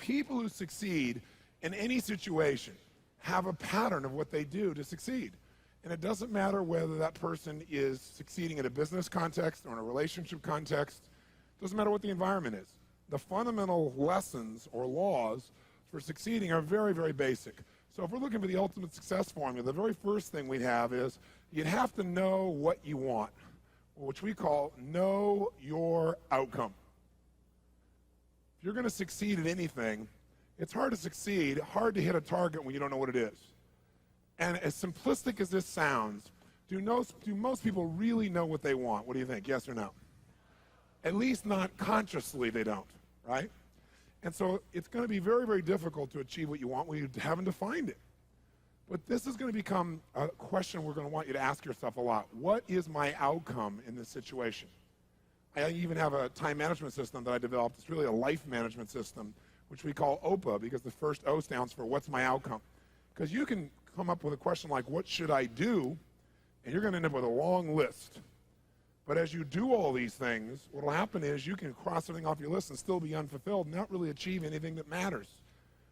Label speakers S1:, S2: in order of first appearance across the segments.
S1: people who succeed in any situation have a pattern of what they do to succeed. And it doesn't matter whether that person is succeeding in a business context or in a relationship context. It doesn't matter what the environment is. The fundamental lessons or laws for succeeding are very, very basic. So if we're looking for the ultimate success formula, the very first thing we'd have is you'd have to know what you want, which we call know your outcome. If you're going to succeed at anything, it's hard to succeed, hard to hit a target when you don't know what it is. And as simplistic as this sounds, do most people really know what they want? What do you think, yes or no? At least not consciously they don't, right? And so it's going to be very, very difficult to achieve what you want when you haven't defined it. But this is going to become a question we're going to want you to ask yourself a lot. What is my outcome in this situation? I even have a time management system that I developed. It's really a life management system, which we call OPA, because the first O stands for what's my outcome. Because you can come up with a question like, what should I do? And you're going to end up with a long list. But as you do all these things, what will happen is you can cross everything off your list and still be unfulfilled and not really achieve anything that matters.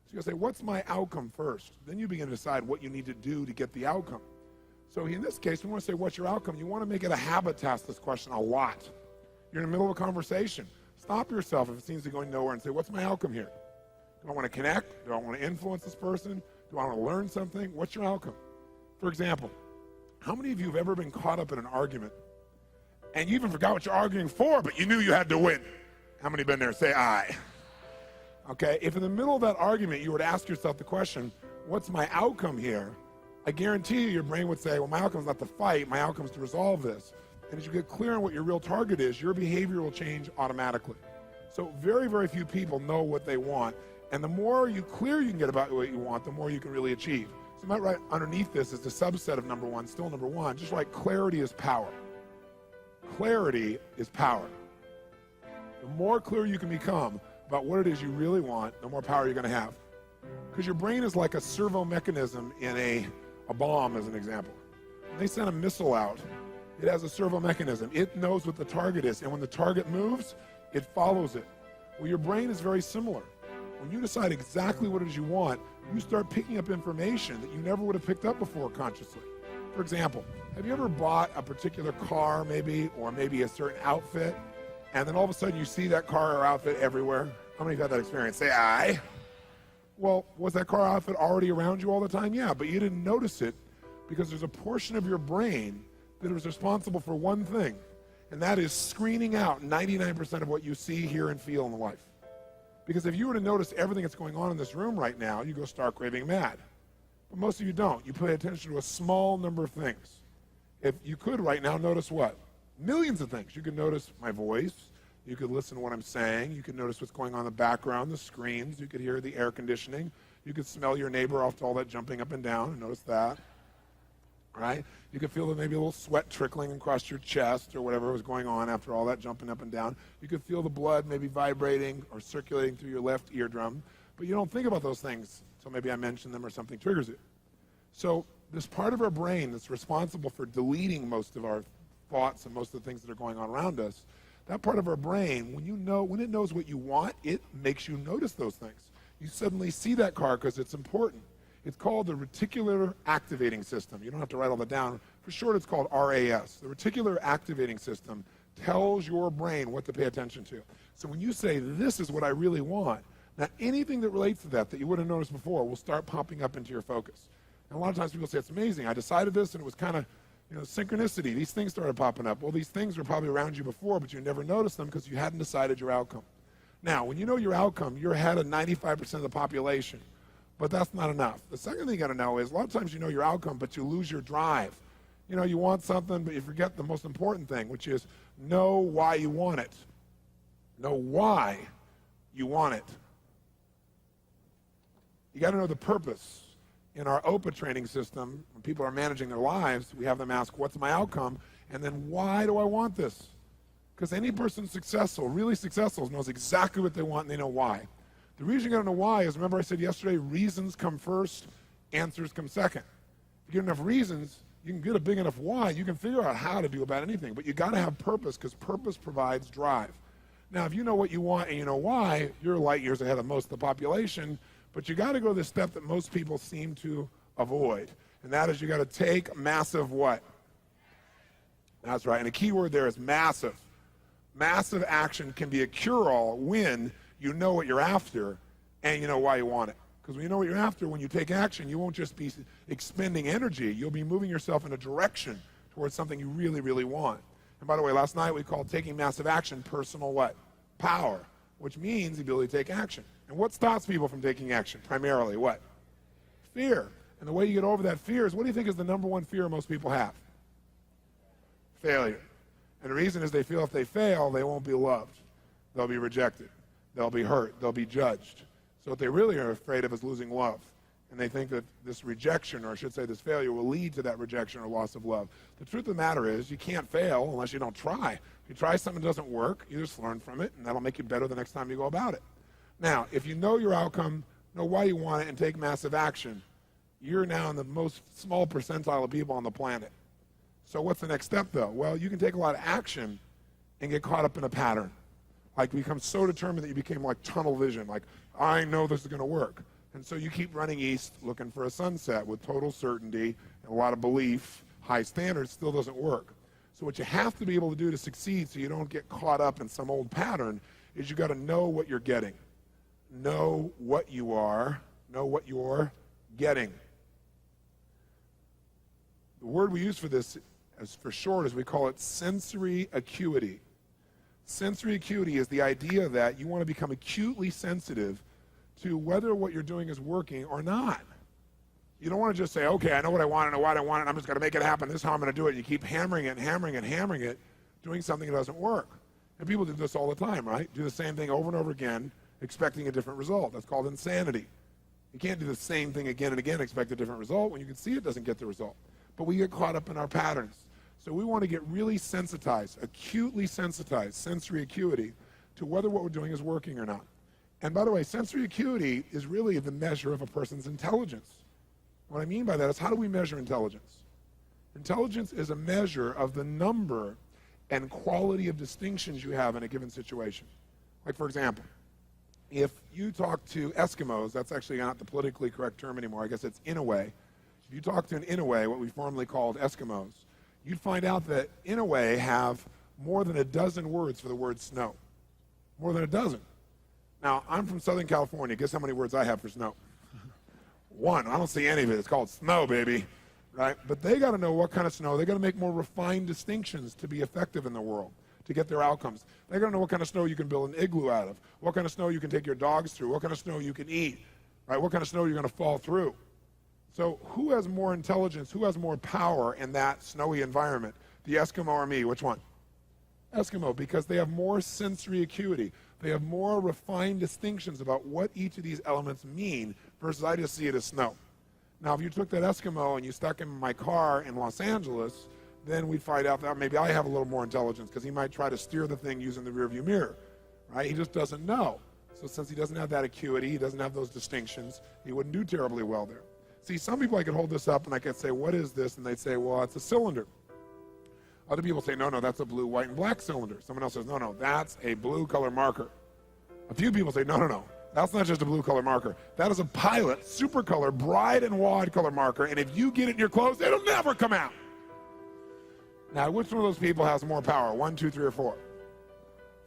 S1: So you'll say, what's my outcome first? Then you begin to decide what you need to do to get the outcome. So in this case, we want to say, what's your outcome? You want to make it a habit to ask this question a lot. You're in the middle of a conversation. Stop yourself if it seems to be going nowhere and say, what's my outcome here? Do I want to connect? Do I want to influence this person? Do I want to learn something? What's your outcome? For example, how many of you have ever been caught up in an argument and you even forgot what you're arguing for, but you knew you had to win? How many been there? Say aye. Okay, if in the middle of that argument you were to ask yourself the question, what's my outcome here? I guarantee you your brain would say, well, my outcome is not to fight, my outcome is to resolve this. And as you get clear on what your real target is, your behavior will change automatically. So very, very few people know what they want. And the more clear you can get about what you want, the more you can really achieve. So right underneath this is the subset of number one, still number one, just like clarity is power. Clarity is power. The more clear you can become about what it is you really want, the more power you're going to have. Because your brain is like a servo mechanism in a bomb, as an example. When they send a missile out, it has a servo mechanism. It knows what the target is, and when the target moves, it follows it. Well, your brain is very similar. When you decide exactly what it is you want, you start picking up information that you never would have picked up before consciously. For example, have you ever bought a particular car or maybe a certain outfit, and then all of a sudden you see that car or outfit everywhere? How many of you have had that experience? Say aye. Well, was that car or outfit already around you all the time? Yeah, but you didn't notice it because there's a portion of your brain that is responsible for one thing, and that is screening out 99% of what you see, hear, and feel in life. Because if you were to notice everything that's going on in this room right now, you go stark raving mad. But most of you don't. You pay attention to a small number of things. If you could right now notice what? Millions of things. You could notice my voice. You could listen to what I'm saying. You could notice what's going on in the background, the screens. You could hear the air conditioning. You could smell your neighbor off to all that jumping up and down and notice that. Right? You could feel maybe a little sweat trickling across your chest or whatever was going on after all that jumping up and down. You could feel the blood maybe vibrating or circulating through your left eardrum. But you don't think about those things until maybe I mention them or something triggers it. So this part of our brain that's responsible for deleting most of our thoughts and most of the things that are going on around us, that part of our brain, when it knows what you want, it makes you notice those things. You suddenly see that car because it's important. It's called the reticular activating system. You don't have to write all that down. For short, it's called RAS. The reticular activating system tells your brain what to pay attention to. So when you say, this is what I really want, now anything that relates to that you wouldn't have noticed before will start popping up into your focus. And a lot of times people say, it's amazing. I decided this, and it was kind of synchronicity. These things started popping up. Well, these things were probably around you before, but you never noticed them because you hadn't decided your outcome. Now, when you know your outcome, you're ahead of 95% of the population. But that's not enough. The second thing you got to know is a lot of times you know your outcome, but you lose your drive. You want something, but you forget the most important thing, which is know why you want it. Know why you want it. You got to know the purpose. In our OPA training system, when people are managing their lives, we have them ask, what's my outcome? And then why do I want this? Because any person successful, really successful, knows exactly what they want and they know why. The reason you got to know why is, remember I said yesterday, reasons come first, answers come second. If you get enough reasons, you can get a big enough why, you can figure out how to do about anything. But you got to have purpose, because purpose provides drive. Now, if you know what you want and you know why, you're light years ahead of most of the population, but you got to go to the step that most people seem to avoid, and that is you got to take massive what? That's right, and a key word there is massive. Massive action can be a cure-all when you know what you're after and you know why you want it. Because when you know what you're after, when you take action, you won't just be expending energy. You'll be moving yourself in a direction towards something you really, really want. And by the way, last night we called taking massive action personal what? Power, which means the ability to take action. And what stops people from taking action? Primarily what? Fear. And the way you get over that fear is, what do you think is the number one fear most people have? Failure. And the reason is they feel if they fail, they won't be loved. They'll be rejected. They'll be hurt. They'll be judged. So what they really are afraid of is losing love. And they think that this rejection, or I should say this failure, will lead to that rejection or loss of love. The truth of the matter is you can't fail unless you don't try. If you try something that doesn't work, you just learn from it, and that'll make you better the next time you go about it. Now, if you know your outcome, know why you want it, and take massive action, you're now in the most small percentile of people on the planet. So what's the next step, though? Well, you can take a lot of action and get caught up in a pattern. Like become so determined that you became like tunnel vision, like, I know this is going to work. And so you keep running east looking for a sunset with total certainty and a lot of belief, high standards, still doesn't work. So what you have to be able to do to succeed so you don't get caught up in some old pattern is you got to know what you're getting. Know what you are, know what you're getting. The word we use for this, as for short, is we call it sensory acuity. Sensory acuity is the idea that you want to become acutely sensitive to whether what you're doing is working or not. You don't want to just say, okay, I know what I want, I know why I want it, and I'm just going to make it happen. This is how I'm going to do it. And you keep hammering it and hammering it and hammering it, doing something that doesn't work. And people do this all the time, right? Do the same thing over and over again, expecting a different result. That's called insanity. You can't do the same thing again and again, expect a different result when you can see it doesn't get the result. But we get caught up in our patterns. So we want to get really sensitized, acutely sensitized, sensory acuity, to whether what we're doing is working or not. And by the way, sensory acuity is really the measure of a person's intelligence. What I mean by that is, how do we measure intelligence? Intelligence is a measure of the number and quality of distinctions you have in a given situation. Like, for example, if you talk to Eskimos, that's actually not the politically correct term anymore, I guess it's Inouye. If you talk to an Inouye, what we formerly called Eskimos, you'd find out that Inouye have more than a dozen words for the word snow. More than a dozen. Now, I'm from Southern California. Guess how many words I have for snow? One. I don't see any of it. It's called snow, baby. Right? But they got to know what kind of snow. They got to make more refined distinctions to be effective in the world, to get their outcomes. They got to know what kind of snow you can build an igloo out of, what kind of snow you can take your dogs through, what kind of snow you can eat, right? What kind of snow you're going to fall through. So who has more intelligence, who has more power in that snowy environment? The Eskimo or me? Which one? Eskimo, because they have more sensory acuity. They have more refined distinctions about what each of these elements mean versus I just see it as snow. Now, if you took that Eskimo and you stuck him in my car in Los Angeles, then we'd find out that maybe I have a little more intelligence because he might try to steer the thing using the rearview mirror, right? He just doesn't know. So since he doesn't have that acuity, he doesn't have those distinctions, he wouldn't do terribly well there. See, some people I could hold this up and I could say, what is this? And they'd say, well, it's a cylinder. Other people say, no, that's a blue, white, and black cylinder. Someone else says, no, that's a blue color marker. A few people say, no, that's not just a blue color marker. That is a Pilot super color, bright and wide color marker, and if you get it in your clothes, it'll never come out. Now, which one of those people has more power? 1, 2, 3, or 4?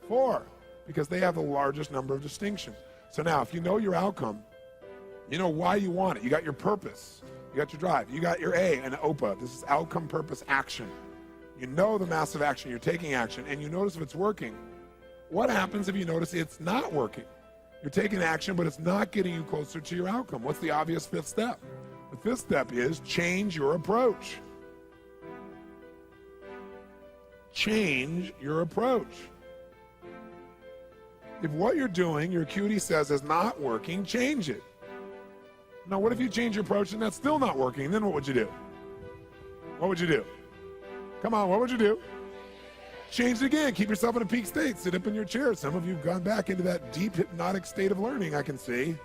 S1: 4, because they have the largest number of distinctions. So now, if you know your outcome, you know why you want it. You got your purpose. You got your drive. You got your A, an OPA. This is outcome, purpose, action. You know the massive action. You're taking action, and you notice if it's working. What happens if you notice it's not working? You're taking action, but it's not getting you closer to your outcome. What's the obvious fifth step? The fifth step is change your approach. Change your approach. If what you're doing, your acuity says is not working, change it. Now, what if you change your approach and that's still not working? Then what would you do? What would you do? Come on, what would you do? Change it again. Keep yourself in a peak state. Sit up in your chair. Some of you have gone back into that deep hypnotic state of learning, I can see.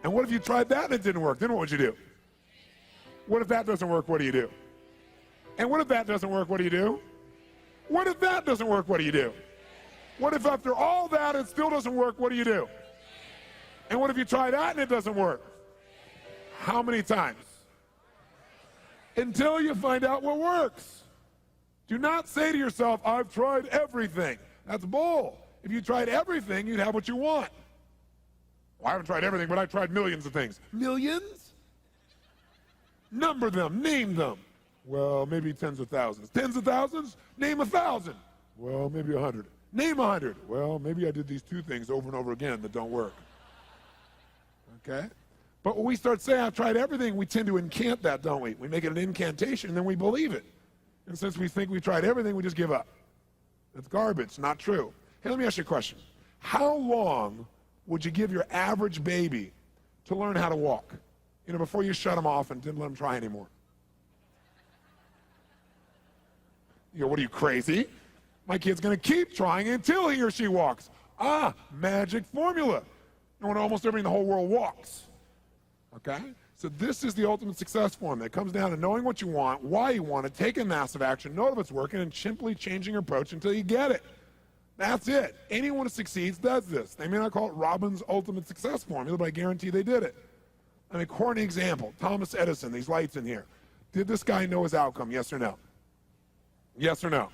S1: And what if you tried that and it didn't work? Then what would you do? What if that doesn't work? What do you do? And what if that doesn't work? What do you do? What if that doesn't work? What do you do? What if after all that it still doesn't work? What do? And what if you try that and it doesn't work? How many times? Until you find out what works. Do not say to yourself, I've tried everything. That's bull. If you tried everything, you'd have what you want. Well, I haven't tried everything, but I've tried millions of things. Millions? Number them, name them. Well, maybe tens of thousands. Tens of thousands? Name 1,000. Well, maybe 100. Name 100. Well, maybe I did these 2 things over and over again that don't work. Okay? But when we start saying, I've tried everything, we tend to incant that, don't we? We make it an incantation, and then we believe it. And since we think we tried everything, we just give up. That's garbage, not true. Hey, let me ask you a question. How long would you give your average baby to learn how to walk? You know, before you shut them off and didn't let them try anymore. You go, what are you, crazy? My kid's going to keep trying until he or she walks. Ah, magic formula. You know, almost everybody in the whole world walks. Okay? So this is the ultimate success formula. It comes down to knowing what you want, why you want it, taking massive action, know if it's working, and simply changing your approach until you get it. That's it. Anyone who succeeds does this. They may not call it Robbins' ultimate success formula, but I guarantee they did it. I mean, corny example. Thomas Edison, these lights in here. Did this guy know his outcome, yes or no? Yes or no?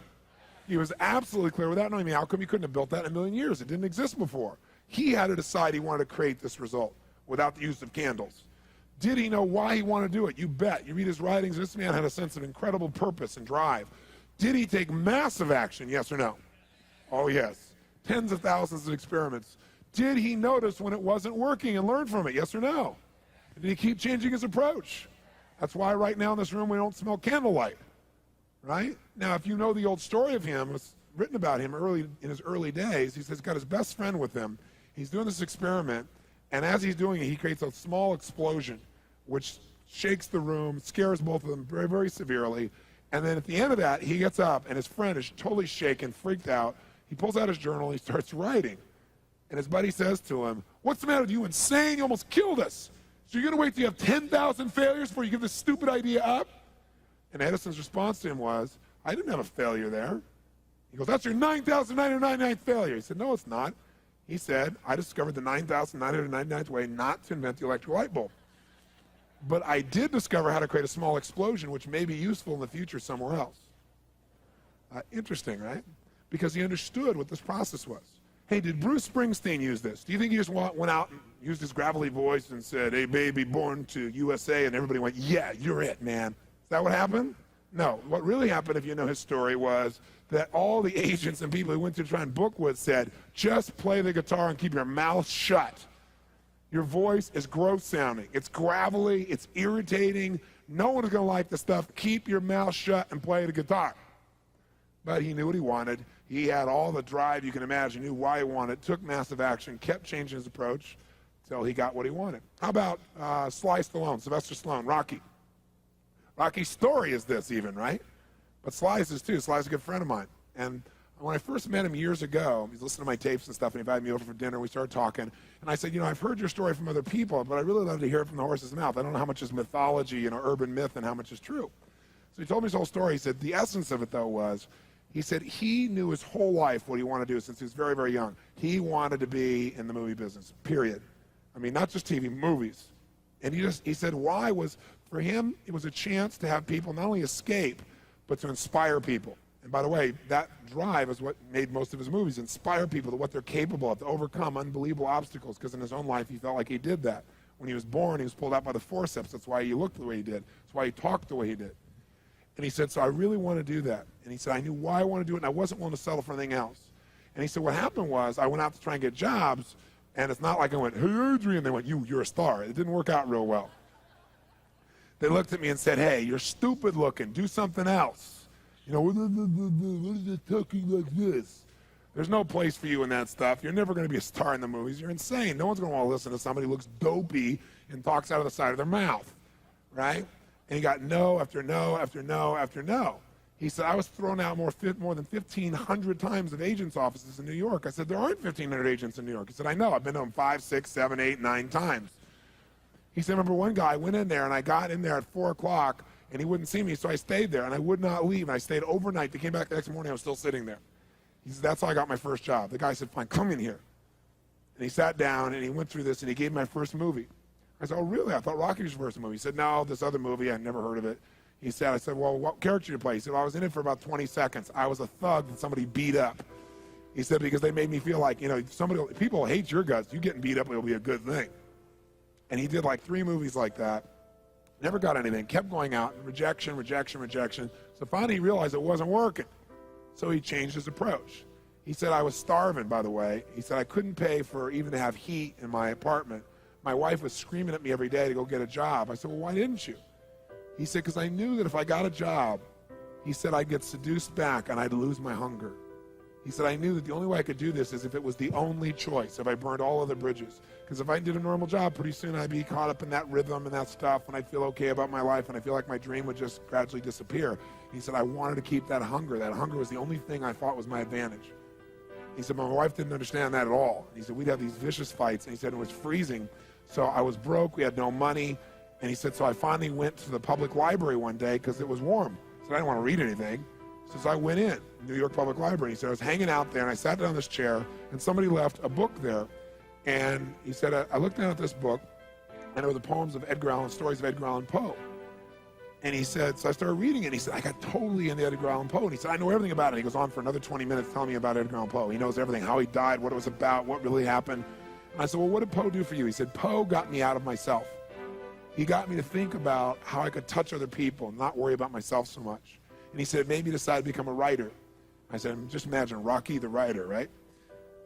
S1: He was absolutely clear. Without knowing the outcome, he couldn't have built that in a million years. It didn't exist before. He had to decide he wanted to create this result without the use of candles. Did he know why he wanted to do it? You bet. You read his writings, this man had a sense of incredible purpose and drive. Did he take massive action, yes or no? Oh, yes. Tens of thousands of experiments. Did he notice when it wasn't working and learn from it, yes or no? Did he keep changing his approach? That's why right now in this room we don't smell candlelight, right? Now, if you know the old story of him, it's written about him in his early days. He says he's got his best friend with him. He's doing this experiment, and as he's doing it, he creates a small explosion, which shakes the room, scares both of them very, very severely. And then at the end of that, he gets up, and his friend is totally shaken, freaked out. He pulls out his journal, and he starts writing. And his buddy says to him, what's the matter with you, insane? You almost killed us. So you're going to wait till you have 10,000 failures before you give this stupid idea up? And Edison's response to him was, I didn't have a failure there. He goes, that's your 9,999th failure. He said, no, it's not. He said, I discovered the 9,999th way not to invent the electric light bulb. But I did discover how to create a small explosion, which may be useful in the future somewhere else. Interesting, right? Because he understood what this process was. Hey, did Bruce Springsteen use this? Do you think he just went out and used his gravelly voice and said, hey, baby, born to USA, and everybody went, yeah, you're it, man? Is that what happened? No. What really happened, if you know his story, was that all the agents and people who went to try and book with said, just play the guitar and keep your mouth shut. Your voice is gross sounding. It's gravelly. It's irritating. No one is going to like the stuff. Keep your mouth shut and play the guitar. But he knew what he wanted. He had all the drive you can imagine. He knew why he wanted. Took massive action. Kept changing his approach until he got what he wanted. How about Sly Stallone, Sylvester Stallone, Rocky? Rocky's story is this even, right? But Sly's is too. Sly's a good friend of mine. And when I first met him years ago, he's listening to my tapes and stuff, and he invited me over for dinner. We started talking. And I said, you know, I've heard your story from other people, but I really love to hear it from the horse's mouth. I don't know how much is mythology, you know, urban myth, and how much is true. So he told me his whole story. He said the essence of it, though, was he said he knew his whole life what he wanted to do since he was very, very young. He wanted to be in the movie business, period. I mean, not just TV, movies. And he said why was, for him, it was a chance to have people not only escape, but to inspire people. And by the way, that drive is what made most of his movies, inspire people to what they're capable of, to overcome unbelievable obstacles, because in his own life he felt like he did that. When he was born, he was pulled out by the forceps. That's why he looked the way he did. That's why he talked the way he did. And he said, so I really want to do that. And he said, I knew why I wanted to do it, and I wasn't willing to settle for anything else. And he said, what happened was I went out to try and get jobs, and it's not like I went, hey, Adrian. They went, you're a star. It didn't work out real well. They looked at me and said, hey, you're stupid looking. Do something else. You know, what is it talking like this? There's no place for you in that stuff. You're never going to be a star in the movies. You're insane. No one's going to want to listen to somebody who looks dopey and talks out of the side of their mouth, right? And he got no after no after no after no. He said, I was thrown out more than 1,500 times of agents' offices in New York. I said, there aren't 1,500 agents in New York. He said, I know. I've been to them 5, 6, 7, 8, 9 times. He said, remember one guy went in there, and I got in there at 4 o'clock, and he wouldn't see me, so I stayed there, and I would not leave. And I stayed overnight. They came back the next morning. I was still sitting there. He said, that's how I got my first job. The guy said, fine, come in here. And he sat down and he went through this and he gave me my first movie. I said, oh, really? I thought Rocky was your first movie. He said, no, this other movie, I'd never heard of it. He said, I said, well, what character did you play? He said, well, I was in it for about 20 seconds. I was a thug that somebody beat up. He said, because they made me feel like, you know, people hate your guts. You getting beat up will be a good thing. And he did like 3 movies like that. Never got anything. Kept going out. Rejection, rejection, rejection. So finally he realized it wasn't working. So he changed his approach. He said, I was starving, by the way. He said, I couldn't pay for even to have heat in my apartment. My wife was screaming at me every day to go get a job. I said, well, why didn't you? He said, because I knew that if I got a job, he said, I'd get seduced back and I'd lose my hunger. He said, I knew that the only way I could do this is if it was the only choice, if I burned all other bridges. Because if I did a normal job, pretty soon I'd be caught up in that rhythm and that stuff, and I'd feel okay about my life, and I feel like my dream would just gradually disappear. He said, I wanted to keep that hunger. That hunger was the only thing I thought was my advantage. He said, my wife didn't understand that at all. He said, we'd have these vicious fights, and he said it was freezing. So I was broke, we had no money, and he said, so I finally went to the public library one day because it was warm. He said, I didn't want to read anything. So I went in, New York Public Library. He said, I was hanging out there, and I sat down in this chair, and somebody left a book there. And he said, I looked down at this book, and it were the poems of Edgar Allan, stories of Edgar Allan Poe. And he said, so I started reading it, and he said, I got totally into Edgar Allan Poe. And he said, I know everything about it. He goes on for another 20 minutes telling me about Edgar Allan Poe. He knows everything, how he died, what it was about, what really happened. And I said, well, what did Poe do for you? He said, Poe got me out of myself. He got me to think about how I could touch other people and not worry about myself so much. And he said, it made me decide to become a writer. I said, just imagine Rocky the writer, right?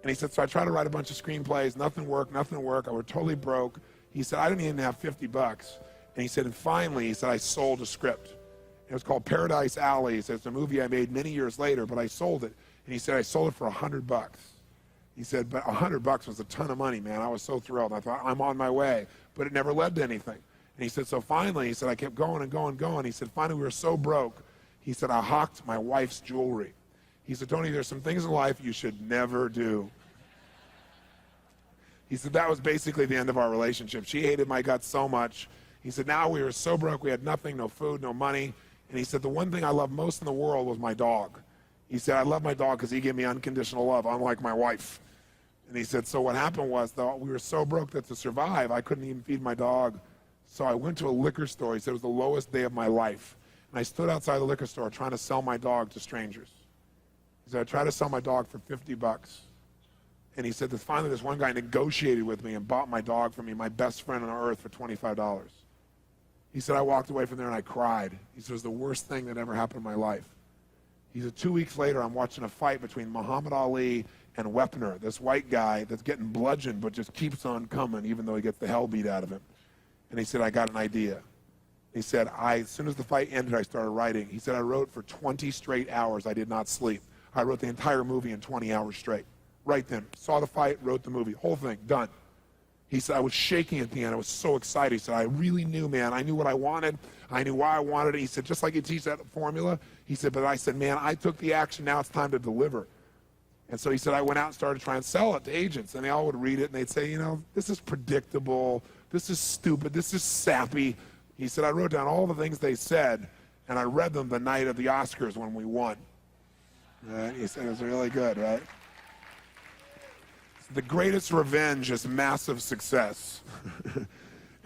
S1: And he said, so I tried to write a bunch of screenplays, nothing worked. I was totally broke. He said, I didn't even have 50 bucks. And he said, and finally, he said, I sold a script. It was called Paradise Alley. He said, it's a movie I made many years later, but I sold it. And he said, I sold it for 100 bucks. He said, but 100 bucks was a ton of money, man. I was so thrilled. I thought, I'm on my way. But it never led to anything. And he said, so finally, he said, I kept going and going and going. He said, finally, we were so broke. He said, I hawked my wife's jewelry. He said, Tony, there's some things in life you should never do. He said, that was basically the end of our relationship. She hated my guts so much. He said, now we were so broke, we had nothing, no food, no money. And he said, the one thing I loved most in the world was my dog. He said, I love my dog because he gave me unconditional love, unlike my wife. And he said, so what happened was, though, we were so broke that to survive, I couldn't even feed my dog. So I went to a liquor store. He said, it was the lowest day of my life. And I stood outside the liquor store trying to sell my dog to strangers. He said, I tried to sell my dog for 50 bucks. And he said that finally this one guy negotiated with me and bought my dog for me, my best friend on earth, for $25. He said, I walked away from there and I cried. He said, it was the worst thing that ever happened in my life. He said, 2 weeks later, I'm watching a fight between Muhammad Ali and Wepner, this white guy that's getting bludgeoned but just keeps on coming even though he gets the hell beat out of him. And he said, I got an idea. He said, as soon as the fight ended, I started writing. He said, I wrote for 20 straight hours. I did not sleep. I wrote the entire movie in 20 hours straight. Right then. Saw the fight, wrote the movie. Whole thing, done. He said, I was shaking at the end. I was so excited. He said, I really knew, man. I knew what I wanted. I knew why I wanted it. He said, just like you teach that formula. He said, but I said, man, I took the action. Now it's time to deliver. And so he said, I went out and started trying to sell it to agents. And they all would read it, and they'd say, you know, this is predictable. This is stupid. This is sappy. He said, I wrote down all the things they said, and I read them the night of the Oscars when we won. Right? He said, it was really good, right? The greatest revenge is massive success. And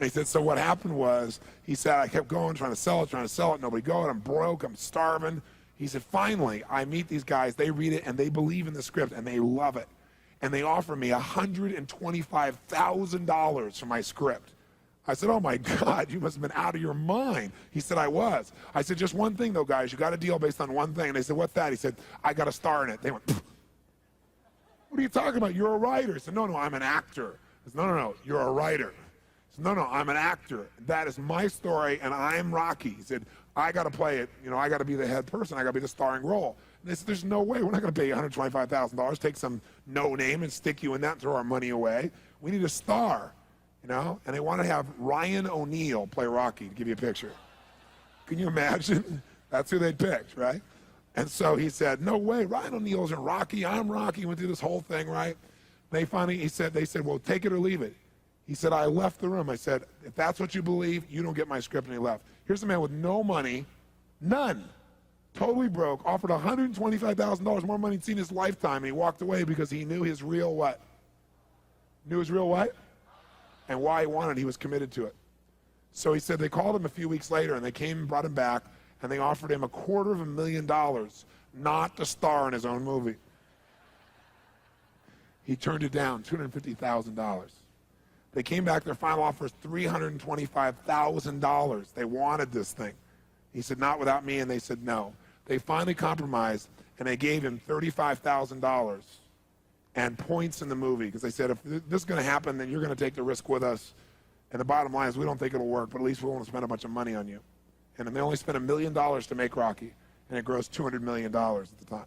S1: he said, so what happened was, he said, I kept going, trying to sell it, nobody going, I'm broke, I'm starving. He said, finally, I meet these guys, they read it, and they believe in the script, and they love it. And they offer me $125,000 for my script. I said, oh my God, you must have been out of your mind. He said, I was. I said, just one thing though, guys, you got a deal based on one thing. And they said, what's that? He said, I got a star in it. They went, pfft. What are you talking about? You're a writer. He said, no, I'm an actor. I said, no, you're a writer. He said, no, I'm an actor. That is my story, and I'm Rocky. He said, I got to play it. You know, I got to be the head person. I got to be the starring role. And they said, there's no way. We're not going to pay you $125,000, take some no name and stick you in that and throw our money away. We need a star, you know? And they want to have Ryan O'Neal play Rocky, to give you a picture. Can you imagine? That's who they'd picked, right? And so he said, no way, Ryan O'Neal isn't Rocky, I'm Rocky. Went through this whole thing, right? They finally, they said, well, take it or leave it. He said, I left the room. I said, if that's what you believe, you don't get my script, and he left. Here's a man with no money, none. totally broke, offered $125,000 more money he'd seen in his lifetime, and he walked away because he knew his real what? Knew his real what? And why he wanted it. He was committed to it. So he said they called him a few weeks later, and they came and brought him back, and they offered him $250,000 not to star in his own movie. He turned it down, $250,000. They came back, their final offer was $325,000. They wanted this thing. He said, not without me, and they said no. They finally compromised, and they gave him $35,000 and points in the movie, because they said, if this is going to happen, then you're going to take the risk with us. And the bottom line is, we don't think it'll work, but at least we won't spend a bunch of money on you. And then they only spent $1 million to make Rocky, and it grossed $200 million at the time.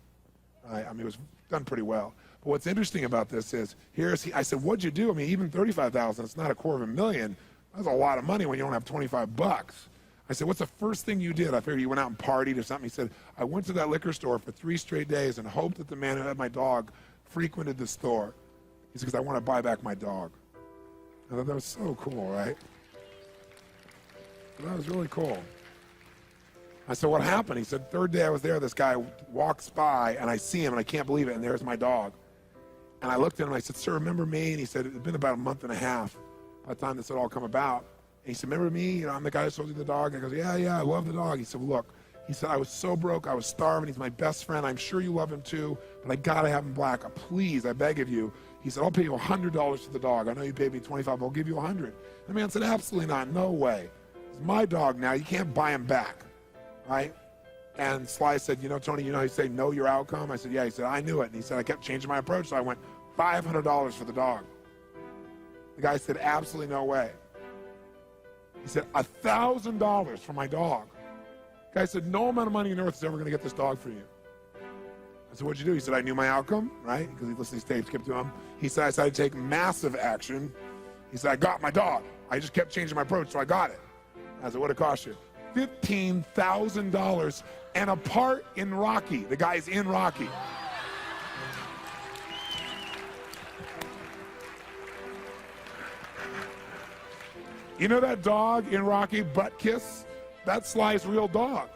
S1: I mean, it was done pretty well. But what's interesting about this is, I said, what'd you do? I mean, even $35,000, it's not $250,000. That's a lot of money when you don't have 25 bucks. I said, what's the first thing you did? I figured you went out and partied or something. He said, I went to that liquor store for 3 straight days and hoped that the man who had my dog frequented the store. He said, because I want to buy back my dog. I thought that was so cool, right? That was really cool. I said, what happened? He said, third day I was there, this guy walks by, and I see him, and I can't believe it, and there's my dog. And I looked at him, and I said, sir, remember me? And he said, it had been about a month and a half by the time this had all come about. And he said, remember me? You know, I'm the guy who sold you the dog. And I goes, yeah, I love the dog. He said, well, look, he said, I was so broke, I was starving. He's my best friend. I'm sure you love him too, but I got to have him black. Please, I beg of you. He said, I'll pay you $100 for the dog. I know you paid me $25, but I'll give you $100. The man said, absolutely not, no way. It's my dog now. You can't buy him back, right? And Sly said, you know, Tony, you know how you say know your outcome? I said, yeah. He said, I knew it. And he said, I kept changing my approach, so I went $500 for the dog. The guy said, absolutely no way. He said, $1,000 for my dog. The guy said, no amount of money on earth is ever going to get this dog for you. I said, what'd you do? He said, I knew my outcome, right? Because he listened to these tapes, kept to him. He said, I decided to take massive action. He said, I got my dog. I just kept changing my approach, so I got it. I said, what'd it cost you? $15,000 and a part in Rocky. The guy's in Rocky. You know that dog in Rocky, Butt Kiss? That's Sly's real dog,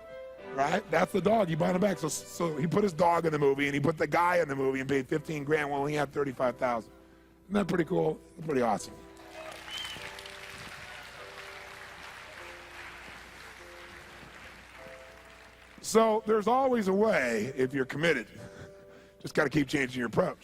S1: right? That's the dog. He bought him back. So he put his dog in the movie, and he put the guy in the movie and paid $15,000 while he had $35,000. Isn't that pretty cool? Pretty awesome. So there's always a way if you're committed. Just got to keep changing your approach.